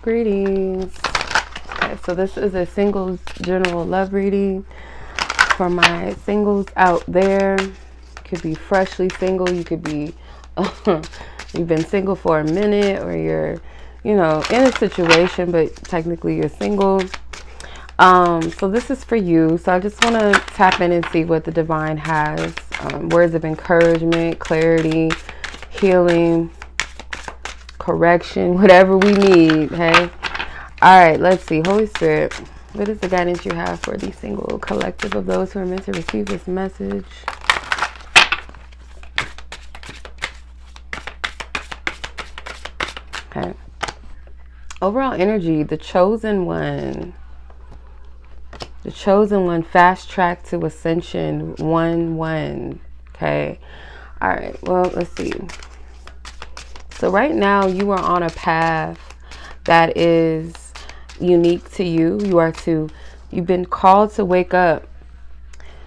Greetings. Okay, so this is a singles general love reading for my singles out there. Could be freshly single. You could be you've been single for a minute, or you're, in a situation, but technically you're single. So this is for you. So I just want to tap in and see what the divine has. Words of encouragement, clarity, healing, correction, whatever we need. Hey. All right, let's see. Holy Spirit, what is the guidance you have for the single collective of those who are meant to receive this message? Okay. Overall energy, the chosen one. The chosen one, fast track to ascension, 1-1. Okay. All right. Well, let's see. So right now you are on a path that is unique to you. You've been called to wake up.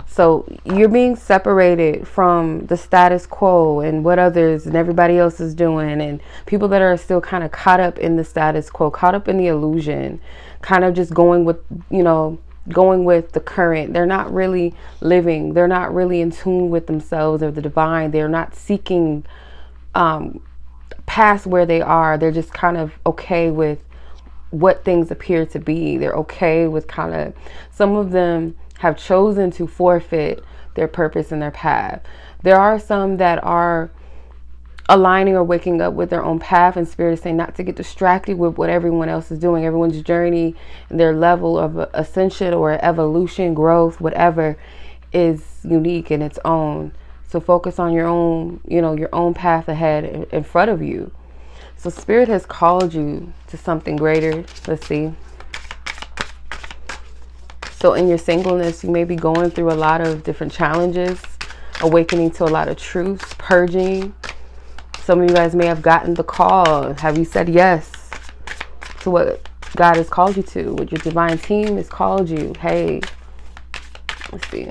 So you're being separated from the status quo and what others and everybody else is doing, and people that are still kind of caught up in the status quo, caught up in the illusion, kind of just going with the current. They're not really living. They're not really in tune with themselves or the divine. They're not seeking past where they are. They're just kind of okay with what things appear to be. They're okay with some of them have chosen to forfeit their purpose and their path. There are some that are aligning or waking up with their own path, and Spirit is saying not to get distracted with what everyone else is doing. Everyone's journey and their level of ascension or evolution, growth, whatever, is unique in its own. So focus on your own, your own path ahead in front of you. So Spirit has called you to something greater. Let's see. So in your singleness, you may be going through a lot of different challenges, awakening to a lot of truths, purging. Some of you guys may have gotten the call. Have you said yes to what God has called you to? What your divine team has called you? Hey, let's see.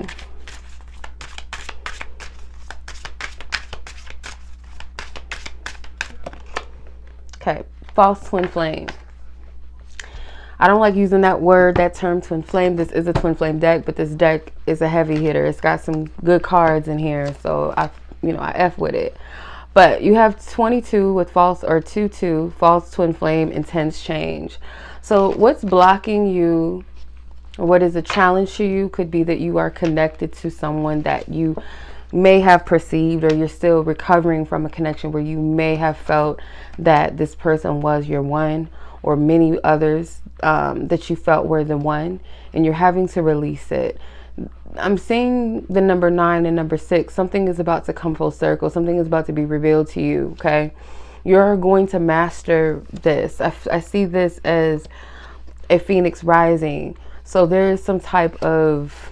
Okay, false twin flame. I don't like using that term, twin flame. This is a twin flame deck, but this deck is a heavy hitter. It's got some good cards in here, so I F with it. But you have 22 with false, or 2-2, false twin flame, intense change. So what's blocking you, or what is a challenge to you, could be that you are connected to someone that you may have perceived, or you're still recovering from a connection where you may have felt that this person was your one, or many others that you felt were the one, and you're having to release it. I'm seeing the number 9 and number 6. Something is about to come full circle. Something is about to be revealed to you. Okay, you're going to master this. I see this as a phoenix rising. So there is some type of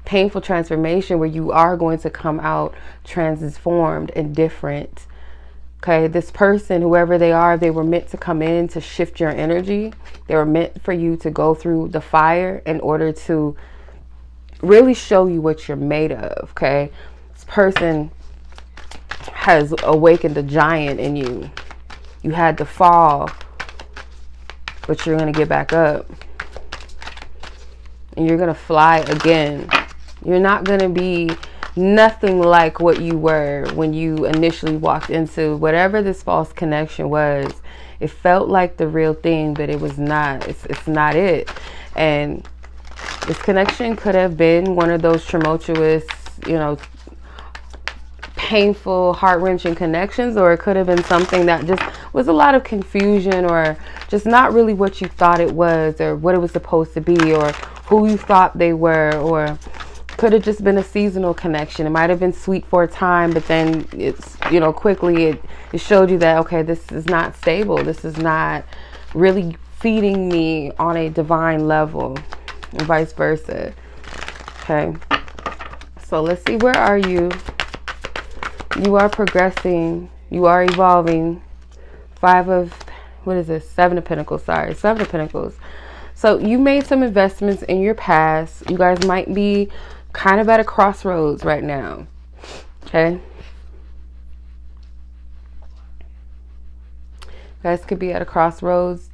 painful transformation where you are going to come out transformed and different. Okay, this person, whoever they are, they were meant to come in to shift your energy. They were meant for you to go through the fire in order to really show you what you're made of. Okay, this person has awakened a giant in you. You had to fall, but you're going to get back up. And you're going to fly again. You're not going to be nothing like what you were when you initially walked into whatever this false connection was. It felt like the real thing, but it was not. It's not it. And this connection could have been one of those tumultuous, painful, heart-wrenching connections, or it could have been something that just was a lot of confusion, or just not really what you thought it was, or what it was supposed to be, or who you thought they were, or could have just been a seasonal connection. It might have been sweet for a time, but then it's, quickly it showed you that, okay, this is not stable. This is not really feeding me on a divine level, and vice versa. Okay. So let's see, where are you? You are progressing. You are evolving. 7 of Pentacles, sorry. 7 of Pentacles. So you made some investments in your past. You guys might be kind of at a crossroads right now. Okay. You guys could be at a crossroads.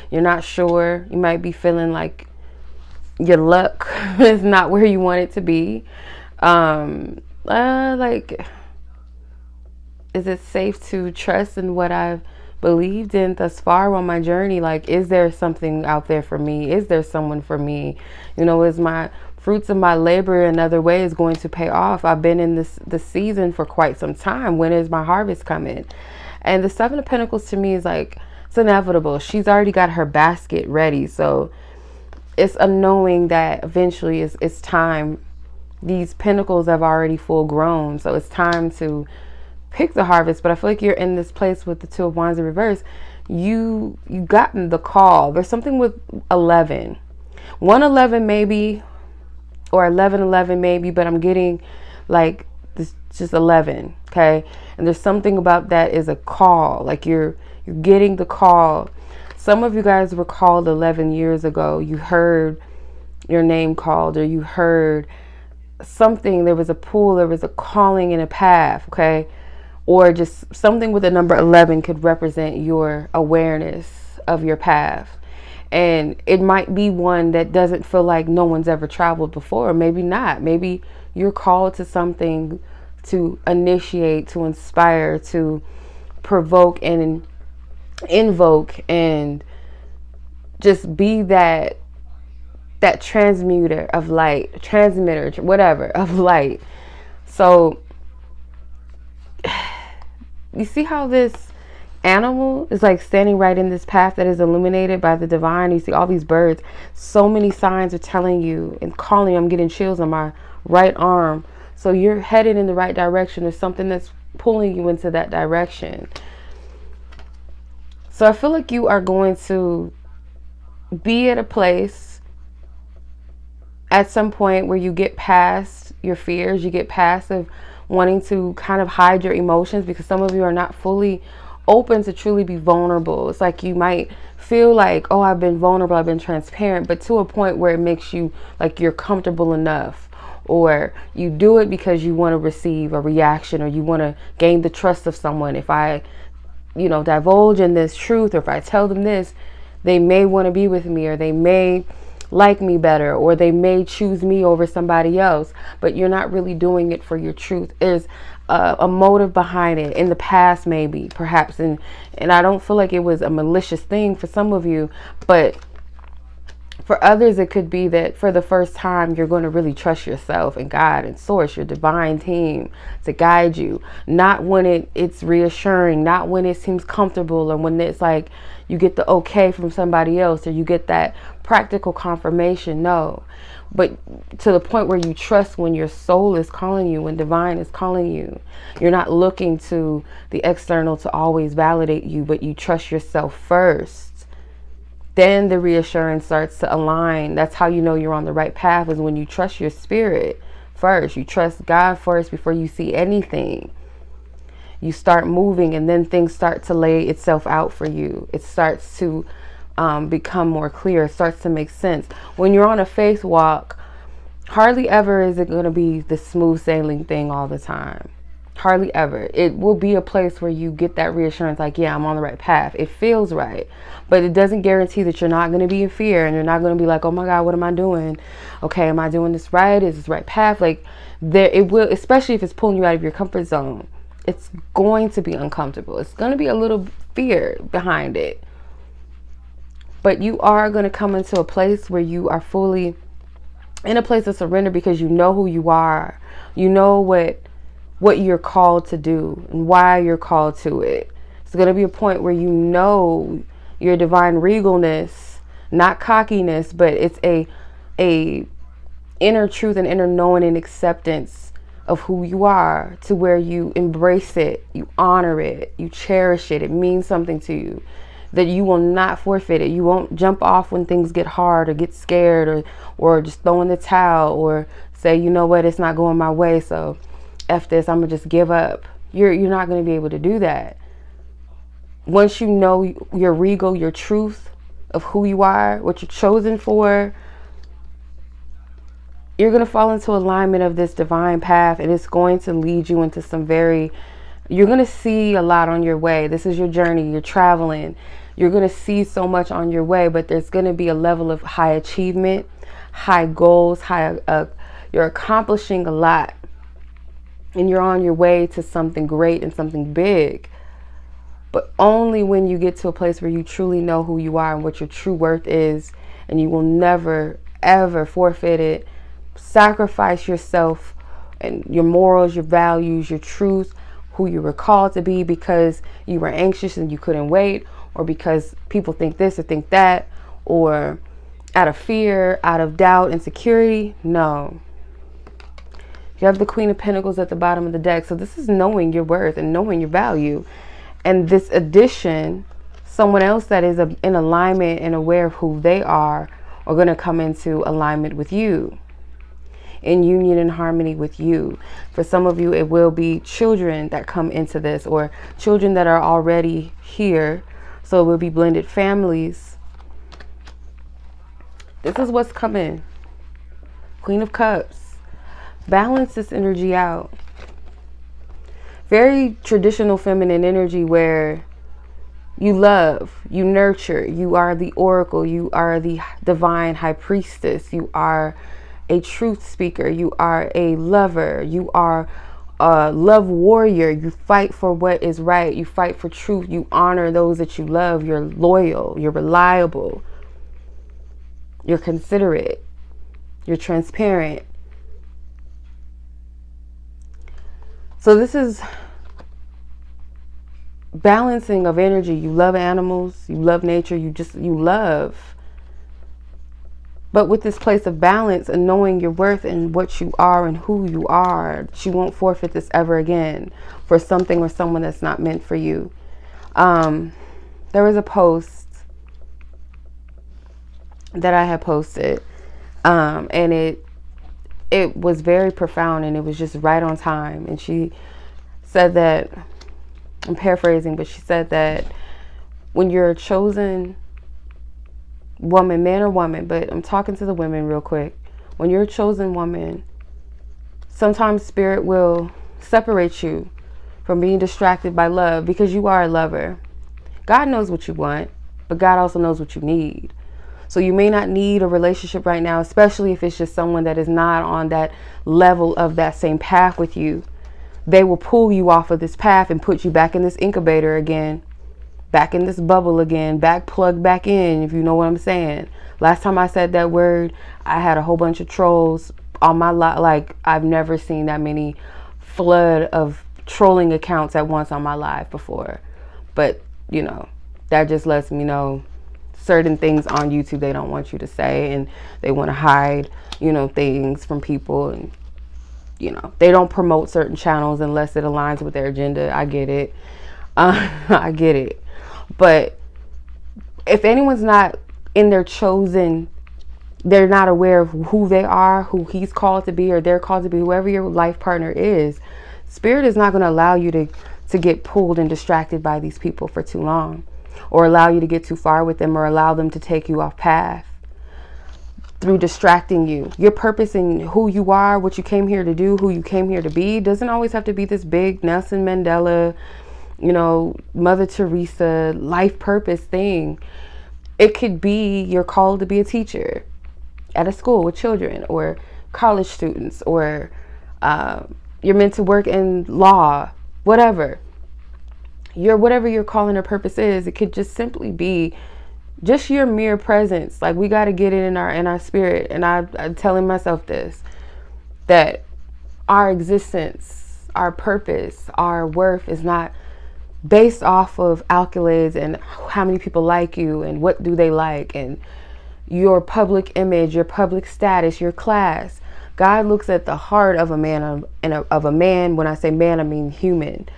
You're not sure. You might be feeling like your luck is not where you want it to be. Like, is it safe to trust in what I've believed in thus far on my journey? Like, is there something out there for me? Is there someone for me? You know, is my fruits of my labor in other ways going to pay off? I've been in this season for quite some time. When is my harvest coming? And the Seven of Pentacles to me is like, it's inevitable. She's already got her basket ready. So it's a knowing that eventually it's time. These pentacles have already full grown. So it's time to pick the harvest. But I feel like you're in this place with the Two of Wands in reverse. You gotten the call. There's something with 11. 111 maybe, or 1111 maybe, but I'm getting like this, just 11. Okay. And there's something about that is a call. Like you're getting the call. Some of you guys were called 11 years ago. You heard your name called, or you heard something. There was a pull, there was a calling in a path. Okay. Or just something with the number 11 could represent your awareness of your path. And it might be one that doesn't feel like no one's ever traveled before. Maybe not. Maybe you're called to something to initiate, to inspire, to provoke and invoke, and just be that transmuter of light, transmitter, whatever, of light. So you see how this animal is like standing right in this path that is illuminated by the divine. You see all these birds. So many signs are telling you and calling. I'm getting chills on my right arm. So you're headed in the right direction. There's something that's pulling you into that direction. So I feel like you are going to be at a place at some point where you get past your fears. You get past of wanting to kind of hide your emotions, because some of you are not fully open to truly be vulnerable. It's like you might feel like, oh, I've been vulnerable, I've been transparent, but to a point where it makes you like you're comfortable enough, or you do it because you want to receive a reaction, or you want to gain the trust of someone. If I, you know, divulge in this truth, or if I tell them this, they may want to be with me, or they may like me better, or they may choose me over somebody else. But you're not really doing it for your truth. There's a motive behind it in the past, maybe, perhaps, and I don't feel like it was a malicious thing for some of you, but for others it could be that for the first time you're going to really trust yourself and God and source, your divine team, to guide you. Not when it's reassuring, not when it seems comfortable, or when it's like you get the okay from somebody else, or you get that practical confirmation. No, but to the point where you trust when your soul is calling you, when divine is calling you. You're not looking to the external to always validate you, but you trust yourself first. Then the reassurance starts to align. That's how you know you're on the right path, is when you trust your spirit first. You trust God first before you see anything. You start moving, and then things start to lay itself out for you. It starts to become more clear. It starts to make sense. When you're on a faith walk, hardly ever is it going to be the smooth sailing thing all the time. Hardly ever. It will be a place where you get that reassurance, like, yeah, I'm on the right path. It feels right, but it doesn't guarantee that you're not going to be in fear, and you're not going to be like, oh my God, what am I doing? Okay, am I doing this right? Is this the right path? Like, there, it will, especially if it's pulling you out of your comfort zone. It's going to be uncomfortable. It's going to be a little fear behind it. But you are going to come into a place where you are fully in a place of surrender, because you know who you are. You know what you're called to do and why you're called to it. It's going to be a point where you know your divine regalness, not cockiness, but it's a inner truth and inner knowing and acceptance of who you are, to where you embrace it, you honor it, you cherish it. It means something to you, that you will not forfeit it. You won't jump off when things get hard, or get scared, or just throw in the towel, or say, you know what, it's not going my way, so F this, I'm gonna just give up. You're not gonna be able to do that. Once you know your regal, your truth of who you are, what you're chosen for, you're gonna fall into alignment of this divine path, and it's going to lead you into some very You're going to see a lot on your way. This is your journey. You're traveling. You're going to see so much on your way, but there's going to be a level of high achievement, high goals, you're accomplishing a lot, and you're on your way to something great and something big. But only when you get to a place where you truly know who you are and what your true worth is, and you will never, ever forfeit it, sacrifice yourself and your morals, your values, your truth, who you were called to be because you were anxious and you couldn't wait, or because people think this or think that, or out of fear, out of doubt, insecurity. No. You have the Queen of Pentacles at the bottom of the deck. So this is knowing your worth and knowing your value. And this addition, someone else that is in alignment and aware of who they are going to come into alignment with you, in union and harmony with you. For some of you, it will be children that come into this, or children that are already here. So it will be blended families. This is what's coming. Queen of Cups. Balance this energy out. Very traditional feminine energy where you love, you nurture, you are the oracle, you are the divine high priestess, you are a truth speaker, you are a lover, you are a love warrior, you fight for what is right, you fight for truth, you honor those that you love, you're loyal, you're reliable, you're considerate, you're transparent. So this is balancing of energy. You love animals, you love nature, you love. But with this place of balance and knowing your worth and what you are and who you are, she won't forfeit this ever again for something or someone that's not meant for you. There was a post that I had posted, and it was very profound, and it was just right on time. And she said that, I'm paraphrasing, but she said that when you're a chosen woman, man or woman, but I'm talking to the women real quick. When you're a chosen woman, sometimes spirit will separate you from being distracted by love, because you are a lover. God knows what you want, but God also knows what you need. So you may not need a relationship right now, especially if it's just someone that is not on that level of that same path with you. They will pull you off of this path and put you back in this incubator again, back in this bubble again, plug back in, if you know what I'm saying. Last time I said that word, I had a whole bunch of trolls on my life. Like, I've never seen that many flood of trolling accounts at once on my live before. But, you know, that just lets me know certain things on YouTube they don't want you to say, and they want to hide, you know, things from people, and you know, they don't promote certain channels unless it aligns with their agenda. I get it. I get it. But if anyone's not in their chosen, they're not aware of who they are, who he's called to be, or they're called to be, whoever your life partner is, spirit is not going to allow you to get pulled and distracted by these people for too long, or allow you to get too far with them, or allow them to take you off path through distracting you. Your purpose and who you are, what you came here to do, who you came here to be, doesn't always have to be this big Nelson Mandela, you know, Mother Teresa life purpose thing. It could be you're called to be a teacher at a school with children, or college students, or you're meant to work in law, whatever. Whatever your calling or purpose is, it could just simply be just your mere presence. Like, we got to get it in our spirit. And I'm telling myself this, that our existence, our purpose, our worth is not based off of accolades and how many people like you and what do they like and your public image, your public status, your class. God looks at the heart of a man, of a man. When I say man, I mean human.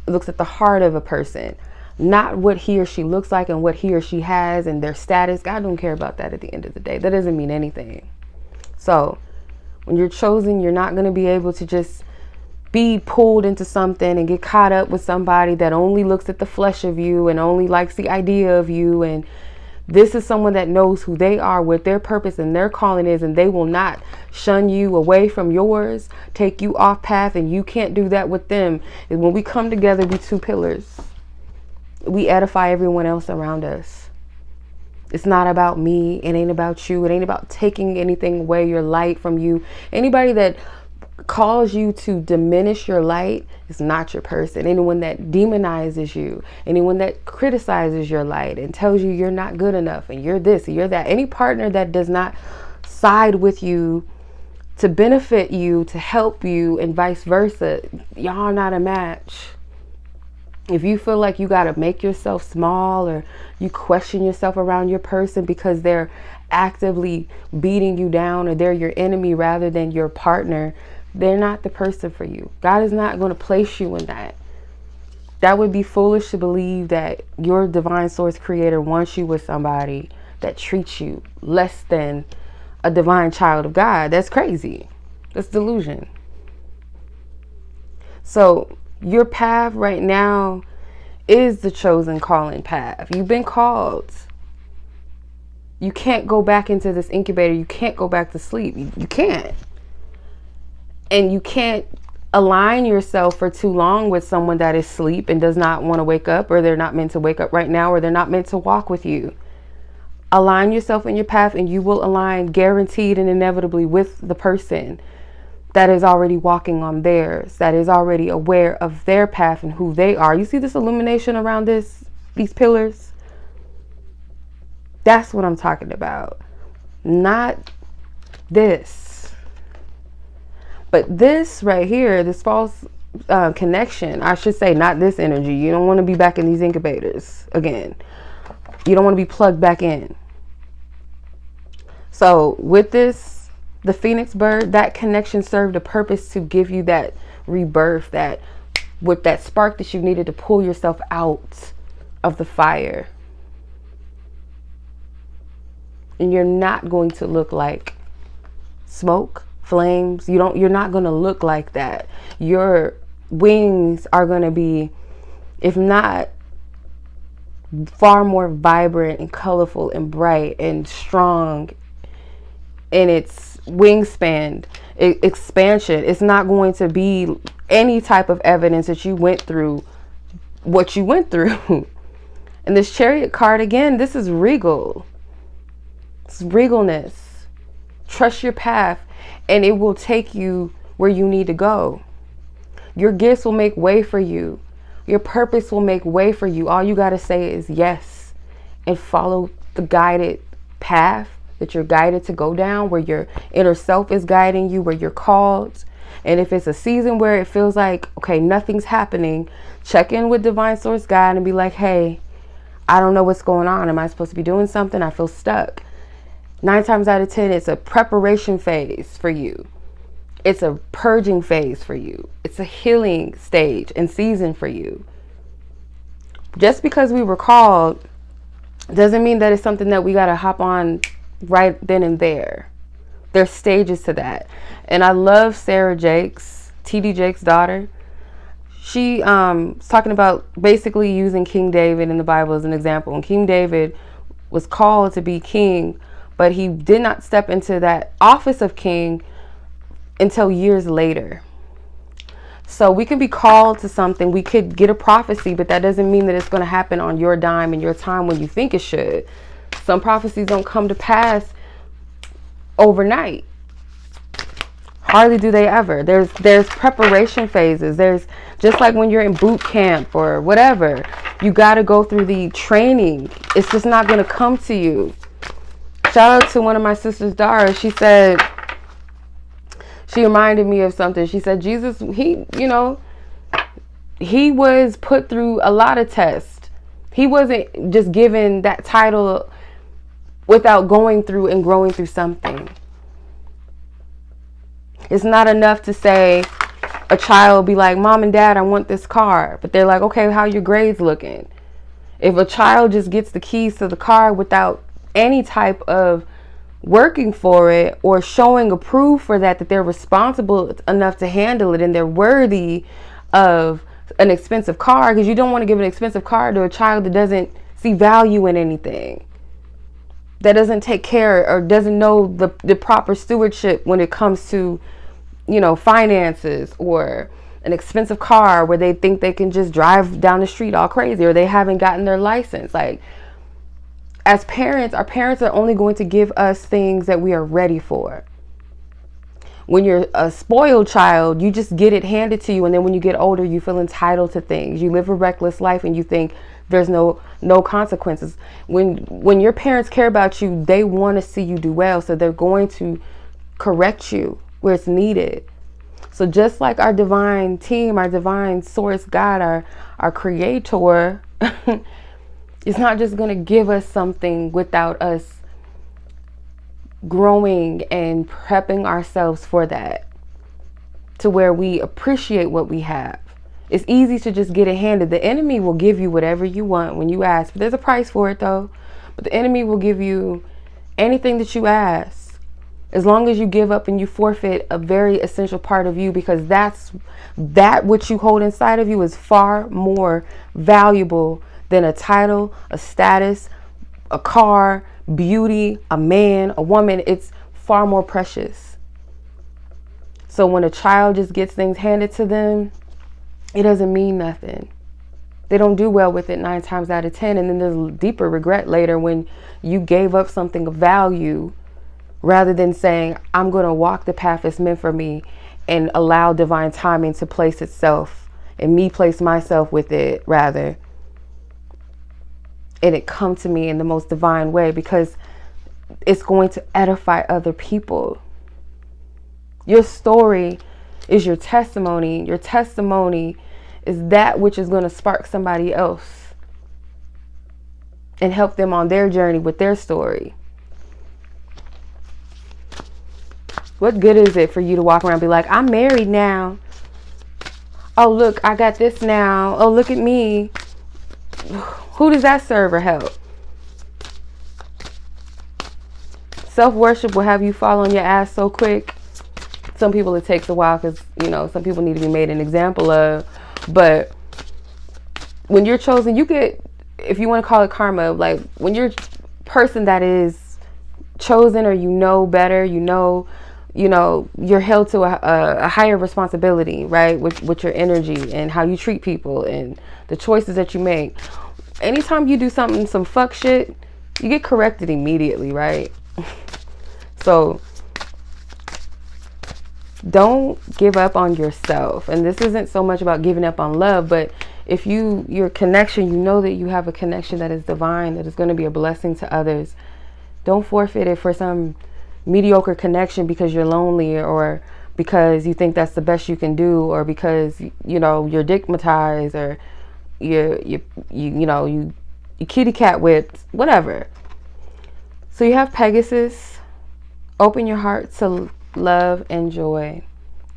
Looks at the heart of a person, not what he or she looks like and what he or she has and their status. God don't care about that at the end of the day. That doesn't mean anything. So when you're chosen, you're not going to be able to just be pulled into something and get caught up with somebody that only looks at the flesh of you and only likes the idea of you and This is someone that knows who they are, what their purpose and their calling is, and they will not shun you away from yours, take you off path, and you can't do that with them. And when we come together, we two pillars, we edify everyone else around us. It's not about me. It ain't about you. It ain't about taking anything away, your light from you. Anybody that calls you to diminish your light is not your person. Anyone that demonizes you, anyone that criticizes your light and tells you you're not good enough and you're this and you're that, any partner that does not side with you to benefit you, to help you, and vice versa, y'all are not a match. If you feel like you got to make yourself small, or you question yourself around your person because they're actively beating you down, or they're your enemy rather than your partner, they're not the person for you. God is not going to place you in that. That would be foolish to believe that your divine source creator wants you with somebody that treats you less than a divine child of God. That's crazy. That's delusion. So your path right now is the chosen calling path. You've been called. You can't go back into this incubator. You can't go back to sleep. You can't. And you can't align yourself for too long with someone that is asleep and does not want to wake up, or they're not meant to wake up right now, or they're not meant to walk with you. Align yourself in your path, and you will align guaranteed and inevitably with the person that is already walking on theirs, that is already aware of their path and who they are. You see this illumination around these pillars? That's what I'm talking about. Not this. But this right here, this false connection, I should say, not this energy. You don't want to be back in these incubators again. You don't want to be plugged back in. So with this, the phoenix bird, that connection served a purpose to give you that rebirth, that with that spark that you needed to pull yourself out of the fire. And you're not going to look like smoke, flames. You're not going to look like that. Your wings are going to be, if not far more vibrant and colorful and bright and strong in its wingspan, expansion. It's not going to be any type of evidence that you went through what you went through. And this Chariot card, again, this is regal. It's regalness. Trust your path, and it will take you where you need to go. Your gifts will make way for you. Your purpose will make way for you. All you got to say is yes and follow the guided path that you're guided to go down, where your inner self is guiding you, where you're called. And if it's a season where it feels like, okay, nothing's happening, check in with divine source guide and be like, hey, I don't know what's going on. Am I supposed to be doing something? I feel stuck. 9 times out of 10, it's a preparation phase for you. It's a purging phase for you. It's a healing stage and season for you. Just because we were called doesn't mean that it's something that we got to hop on right then and there. There's stages to that. And I love Sarah Jakes, TD Jakes' daughter. She is talking about basically using King David in the Bible as an example. And King David was called to be king, but he did not step into that office of king until years later. So we can be called to something. We could get a prophecy, but that doesn't mean that it's going to happen on your dime and your time when you think it should. Some prophecies don't come to pass overnight. Hardly do they ever. There's preparation phases. There's just like when you're in boot camp or whatever, you got to go through the training. It's just not going to come to you. Shout out to one of my sister's daughters. She said, she reminded me of something. She said, Jesus, he was put through a lot of tests. He wasn't just given that title without going through and growing through something. It's not enough to say a child be like, Mom and Dad, I want this car. But they're like, okay, how your grades looking? If a child just gets the keys to the car without any type of working for it or showing a proof for that they're responsible enough to handle it and they're worthy of an expensive car, because you don't want to give an expensive car to a child that doesn't see value in anything. that doesn't take care or doesn't know the proper stewardship when it comes to, you know, finances, or an expensive car where they think they can just drive down the street all crazy, or they haven't gotten their license. Like, as parents, our parents are only going to give us things that we are ready for. When you're a spoiled child, you just get it handed to you, and then when you get older, you feel entitled to things. You live a reckless life and you think there's no consequences. When your parents care about you, they want to see you do well, so they're going to correct you where it's needed. So just like our divine team, our divine source, God, our creator, is not just going to give us something without us growing and prepping ourselves for that, to where we appreciate what we have. It's easy to just get it handed. The enemy will give you whatever you want when you ask, but there's a price for it though. But the enemy will give you anything that you ask, as long as you give up and you forfeit a very essential part of you, because that which you hold inside of you is far more valuable than a title, a status, a car, beauty, a man, a woman. It's far more precious. So when a child just gets things handed to them, it doesn't mean nothing. They don't do well with it 9 times out of 10. And then there's deeper regret later when you gave up something of value, rather than saying, I'm going to walk the path that's meant for me and allow divine timing to place itself, and me place myself with it rather. And it come to me in the most divine way, because it's going to edify other people. Your story is your testimony. Your testimony is that which is going to spark somebody else and help them on their journey with their story. What good is it for you to walk around and be like, I'm married now. Oh, look, I got this now. Oh, look at me. Who does that serve or help? Self-worship will have you fall on your ass so quick. Some people it takes a while, because, you know, some people need to be made an example of. But when you're chosen, you get, if you want to call it karma, like when you're person that is chosen, or you know better, you know, you're held to a higher responsibility, right? With your energy and how you treat people and the choices that you make. Anytime you do some fuck shit, you get corrected immediately, right? So don't give up on yourself. And this isn't so much about giving up on love, but if your connection, you know that you have a connection that is divine, that is going to be a blessing to others. Don't forfeit it for some mediocre connection because you're lonely, or because you think that's the best you can do, or because, you know, you're digmatized, or you kitty cat whipped, whatever. So you have Pegasus. Open your heart to love and joy.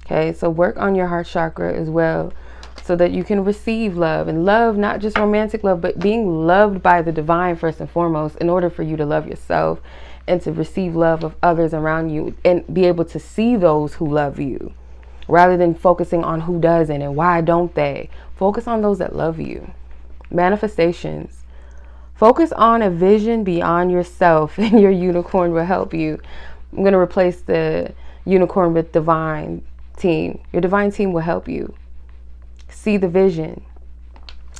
Okay, so work on your heart chakra as well, so that you can receive love, and love, not just romantic love, but being loved by the divine first and foremost, in order for you to love yourself and to receive love of others around you, and be able to see those who love you, rather than focusing on who doesn't and why don't they. Focus on those that love you. Manifestations. Focus on a vision beyond yourself, and your unicorn will help you. I'm going to replace the unicorn with divine team. Your divine team will help you see the vision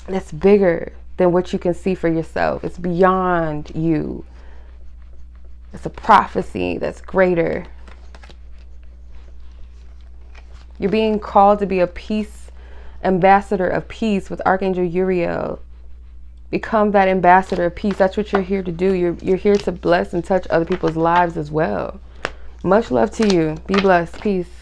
that's bigger than what you can see for yourself. It's beyond you. It's a prophecy that's greater. You're being called to be a peace ambassador of peace with Archangel Uriel. Become that ambassador of peace. That's what you're here to do. You're here to bless and touch other people's lives as well. Much love to you. Be blessed. Peace.